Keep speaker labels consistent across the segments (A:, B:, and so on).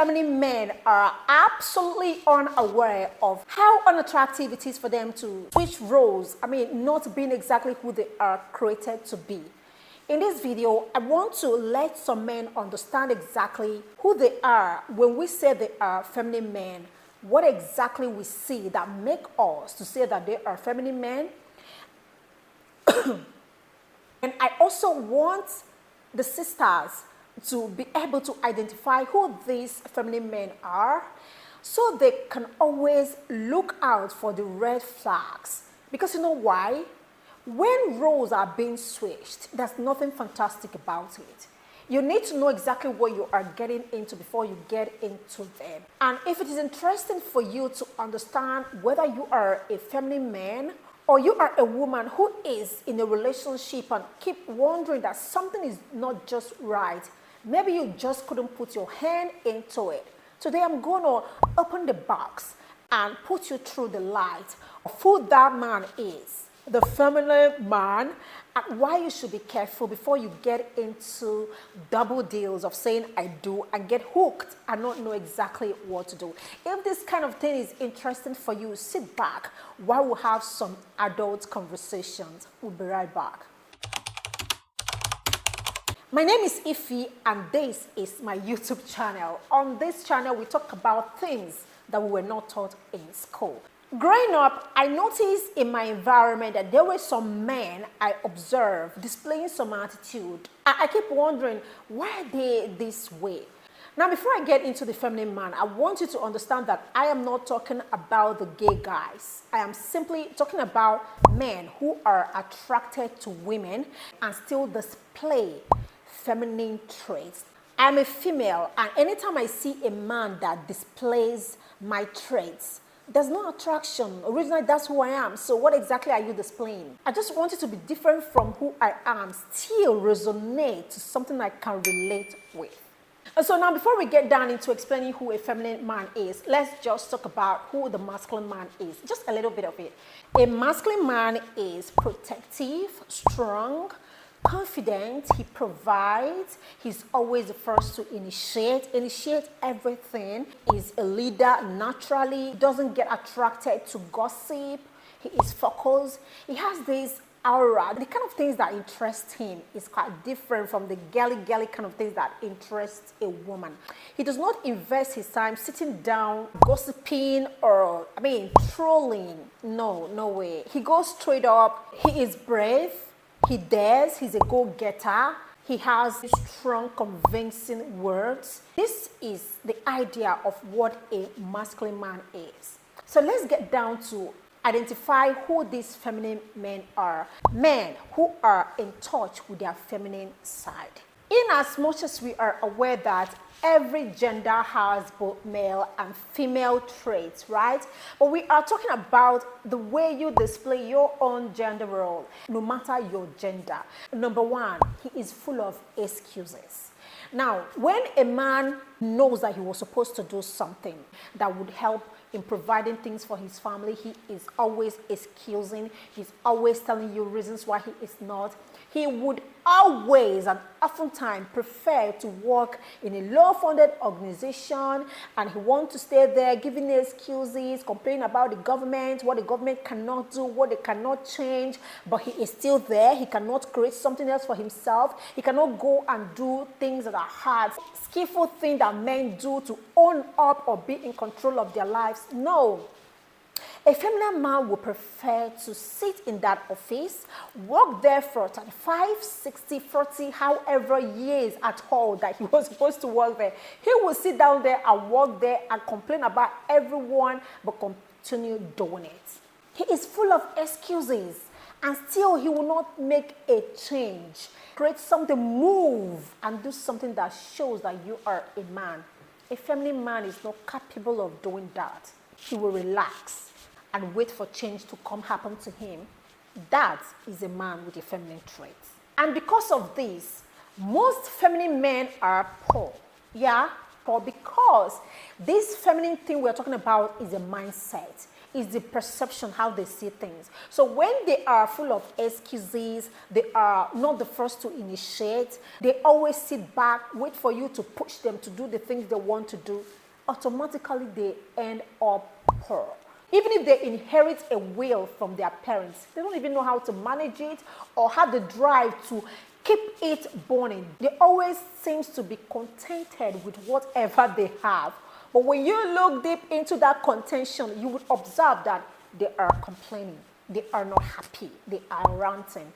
A: feminine men are absolutely unaware of how unattractive it is for them to switch roles. Not being exactly who they are created to be. In this video, I want to let some men understand exactly who they are when we say they are feminine men. What exactly we see that make us to say that they are feminine men. And I also want the sisters to be able to identify who these feminine men are so they can always look out for the red flags. Because you know why? When roles are being switched, there's nothing fantastic about it. You need to know exactly what you are getting into before you get into them. And if it is interesting for you to understand whether you are a feminine man or you are a woman who is in a relationship and keep wondering that something is not just right, maybe you just couldn't put your hand into it. Today I'm going to open the box and put you through the light of who that man is, the feminine man, and why you should be careful before you get into double deals of saying I do and get hooked and not know exactly what to do. If this kind of thing is interesting for you, sit back while we have some adult conversations. We'll be right back. My name is Ify and this is my YouTube channel. On this channel, we talk about things that we were not taught in school. Growing up, I noticed in my environment that there were some men I observed displaying some attitude. I keep wondering, why are they this way? Now, before I get into the feminine man, I want you to understand that I am not talking about the gay guys. I am simply talking about men who are attracted to women and still display feminine traits. I'm a female, and anytime I see a man that displays my traits, there's no attraction. Originally, that's who I am. So what exactly are you displaying? I just want it to be different from who I am, still resonate to something I can relate with. And so now, before we get down into explaining who a feminine man is, let's just talk about who the masculine man is. Just a little bit of it. A masculine man is protective, strong, confident, he provides, he's always the first to initiate everything. He's a leader naturally, doesn't get attracted to gossip, he is focused, he has this aura. The kind of things that interest him is quite different from the girly kind of things that interest a woman. He does not invest his time sitting down, gossiping or, trolling. No way. He goes straight up, he is brave, he dares, he's a go-getter, he has strong, convincing words. This is the idea of what a masculine man is. So let's get down to identify who these feminine men are. Men who are in touch with their feminine side. In as much as we are aware that every gender has both male and female traits, right? But we are talking about the way you display your own gender role, no matter your gender. Number one, he is full of excuses. Now, when a man knows that he was supposed to do something that would help in providing things for his family, he is always excusing. He's always telling you reasons why he is not. He would always and oftentimes prefer to work in a low-funded organization, and he wants to stay there giving excuses, complaining about the government, what the government cannot do, what they cannot change, but he is still there. He cannot create something else for himself. He cannot go and do things that are hard, skillful things that men do to own up or be in control of their lives. No. A feminine man would prefer to sit in that office, work there for 35, 60, 40, however years at all that he was supposed to work there. He will sit down there and work there and complain about everyone, but continue doing it. He is full of excuses, and still he will not make a change, create something, move, and do something that shows that you are a man. A feminine man is not capable of doing that. He will relax and wait for change to come happen to him. That is a man with a feminine trait. And because of this, most feminine men are poor. Yeah, poor because this feminine thing we're talking about is a mindset. is the perception, how they see things. So when they are full of excuses, they are not the first to initiate, they always sit back, wait for you to push them to do the things they want to do, automatically they end up poor. Even if they inherit a will from their parents, they don't even know how to manage it or have the drive to keep it burning. They always seem to be contented with whatever they have. But when you look deep into that contention, you would observe that they are complaining. They are not happy. They are ranting.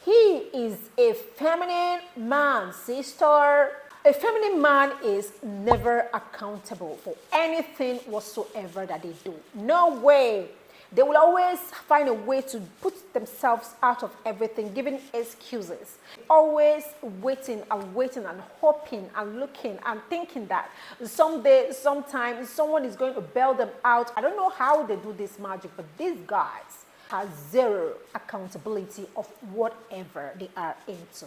A: He is a feminine man, sister. A feminine man is never accountable for anything whatsoever that they do. No way. They will always find a way to put themselves out of everything, giving excuses. Always waiting and hoping and looking and thinking that someday, sometime, someone is going to bail them out. I don't know how they do this magic, but these guys have zero accountability of whatever they are into.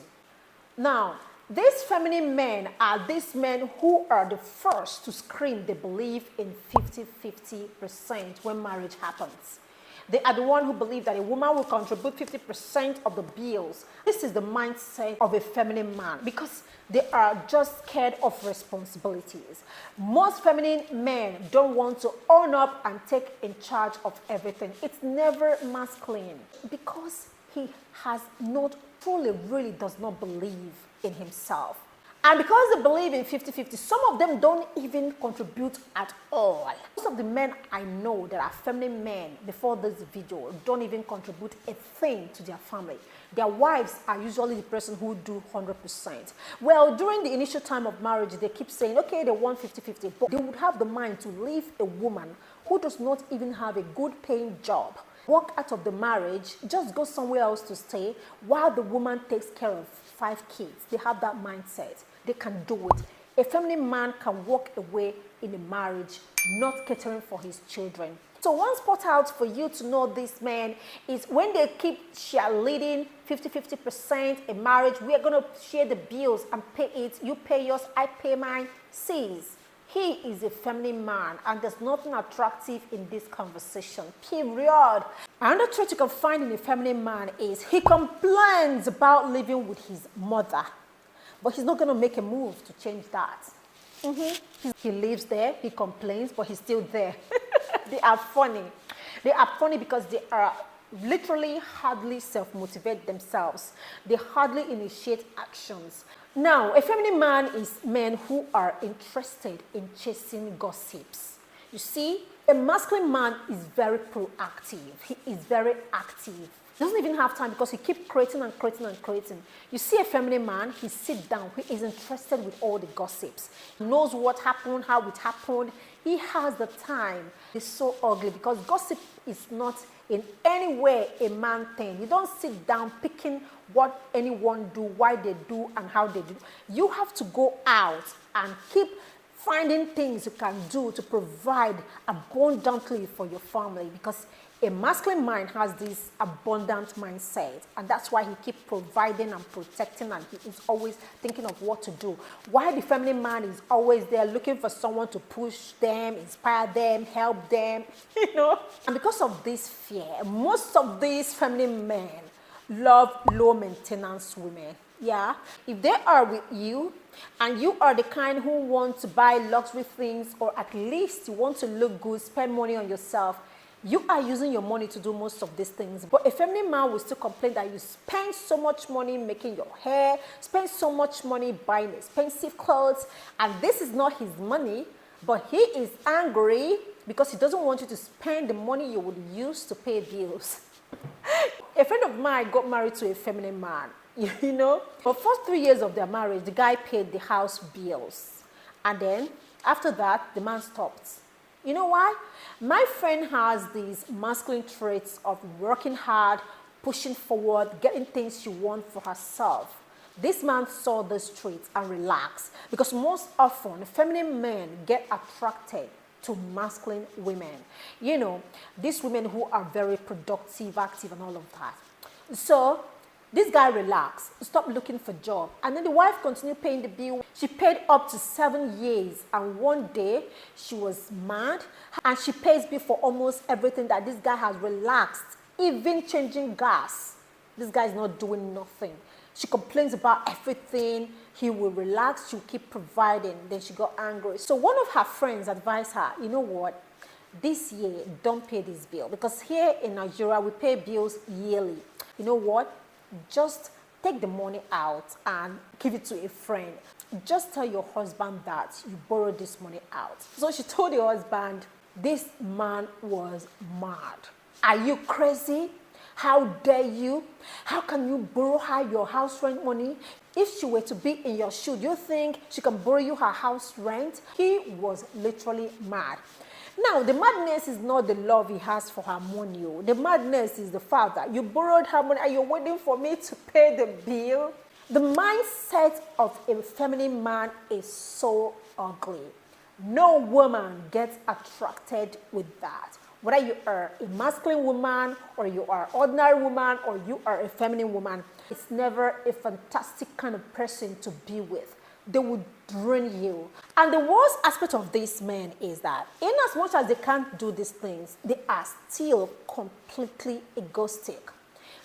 A: Now, these feminine men are these men who are the first to scream they believe in 50-50% when marriage happens. They are the one who believe that a woman will contribute 50% of the bills. This is the mindset of a feminine man because they are just scared of responsibilities. Most feminine men don't want to own up and take in charge of everything. It's never masculine because he has not truly, really does not believe in himself. And because they believe in 50-50, some of them don't even contribute at all. Most of the men I know that are feminine men before this video don't even contribute a thing to their family. Their wives are usually the person who do 100%. Well, during the initial time of marriage, they keep saying, okay, they want 50-50, but they would have the mind to leave a woman who does not even have a good paying job, walk out of the marriage, just go somewhere else to stay while the woman takes care of 5 kids. They have that mindset. They can do it. A feminine man can walk away in a marriage, not catering for his children. So one spot out for you to know this man is when they keep cheerleading 50-50% in marriage, we are going to share the bills and pay it. You pay yours, I pay mine. Sees. He is a feminine man and there's nothing attractive in this conversation, period. Another trait you can find in a feminine man is he complains about living with his mother, but he's not going to make a move to change that. He lives there, he complains, but he's still there. They are funny. They are funny because they are literally hardly self-motivate themselves. They hardly initiate actions. Now, a feminine man is men who are interested in chasing gossips. You see, a masculine man is very proactive. He is very active. He doesn't even have time because he keeps creating and creating and creating. You see a feminine man, he sits down. He is interested with all the gossips. He knows what happened, how it happened. He has the time. It's so ugly because gossip is not in any way a man thing. You don't sit down picking what anyone do, why they do, and how they do. You have to go out and keep finding things you can do to provide abundantly for your family because a masculine mind has this abundant mindset, and that's why he keeps providing and protecting, and he is always thinking of what to do. While the feminine man is always there looking for someone to push them, inspire them, help them, you know. And because of this fear, most of these feminine men love low maintenance women. Yeah, if they are with you and you are the kind who want to buy luxury things, or at least you want to look good, spend money on yourself, you are using your money to do most of these things. But a feminine man will still complain that you spend so much money making your hair, spend so much money buying expensive clothes, and this is not his money, but he is angry because he doesn't want you to spend the money you would use to pay bills. A friend of mine got married to a feminine man, you know. For the first 3 years of their marriage, the guy paid the house bills. And then, after that, the man stopped. You know why? My friend has these masculine traits of working hard, pushing forward, getting things she wants for herself. This man saw these traits and relaxed because most often feminine men get attracted to masculine women. You know, these women who are very productive, active, and all of that. So This guy relaxed, stopped looking for a job, and then the wife continued paying the bill. She paid up to 7 years, and one day she was mad, and she pays bill for almost everything that this guy has relaxed, even changing gas. This guy is not doing nothing. She complains about everything. He will relax, she'll keep providing. Then she got angry. So one of her friends advised her, you know what? This year, don't pay this bill, because here in Nigeria, we pay bills yearly. You know what? Just take the money out and give it to a friend. Just tell your husband that you borrowed this money out. So she told the husband. This man was mad. Are you crazy? How dare you? How can you borrow her your house rent money? If she were to be in your shoe, do you think she can borrow you her house rent? He was literally mad. Now, the madness is not the love he has for her money. The madness is the fact that you borrowed her money and you're waiting for me to pay the bill. The mindset of a feminine man is so ugly. No woman gets attracted with that. Whether you are a masculine woman or you are an ordinary woman or you are a feminine woman, it's never a fantastic kind of person to be with. They would drain you. And the worst aspect of these men is that in as much as they can't do these things, they are still completely egoistic.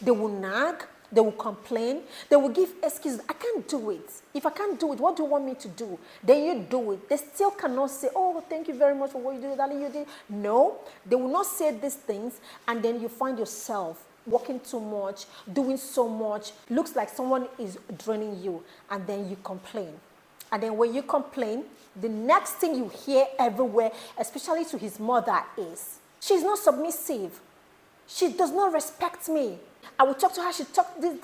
A: They will nag, they will complain, they will give excuses. I can't do it. If I can't do it, what do you want me to do? Then you do it. They still cannot say, oh, thank you very much for what you did, darling, you did. No, they will not say these things, and then you find yourself working too much, doing so much, looks like someone is draining you, and then you complain. And then when you complain, the next thing you hear everywhere, especially to his mother, is, she's not submissive. She does not respect me. I will talk to her, she talk this,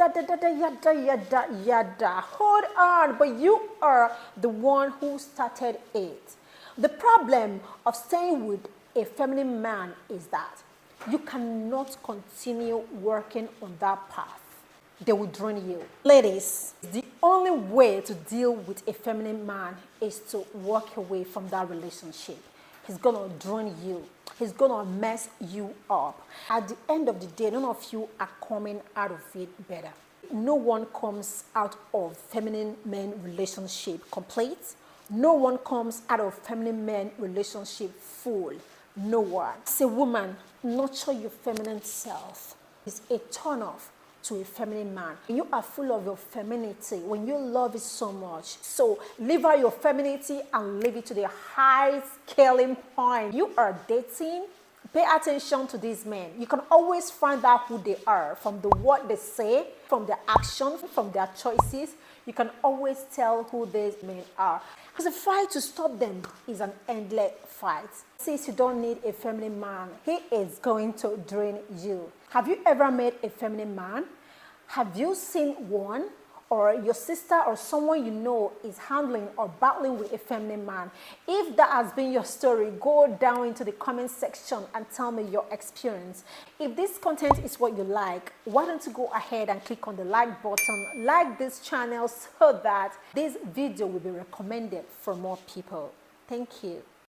A: yada. Hold on, but you are the one who started it. The problem of staying with a feminine man is that you cannot continue working on that path. They will drain you. Ladies, the only way to deal with a feminine man is to walk away from that relationship. He's gonna drain you. He's gonna mess you up. At the end of the day, none of you are coming out of it better. No one comes out of feminine men relationship complete. No one comes out of feminine men relationship full. No one. As a woman, nurture your feminine self. It's a turn off to a feminine man. You are full of your femininity when you love it so much. So leave out your femininity and leave it to the high scaling point. You are dating. Pay attention to these men. You can always find out who they are from the what they say, from their actions, from their choices. You can always tell who these men are. Because the fight to stop them is an endless fight. Since you don't need a feminine man, he is going to drain you. Have you ever met a feminine man? Have you seen one? Or your sister or someone you know is handling or battling with a feminine man? If that has been your story, go down into the comment section and tell me your experience. If this content is what you like, why don't you go ahead and click on the like button, like this channel so that this video will be recommended for more people. Thank you.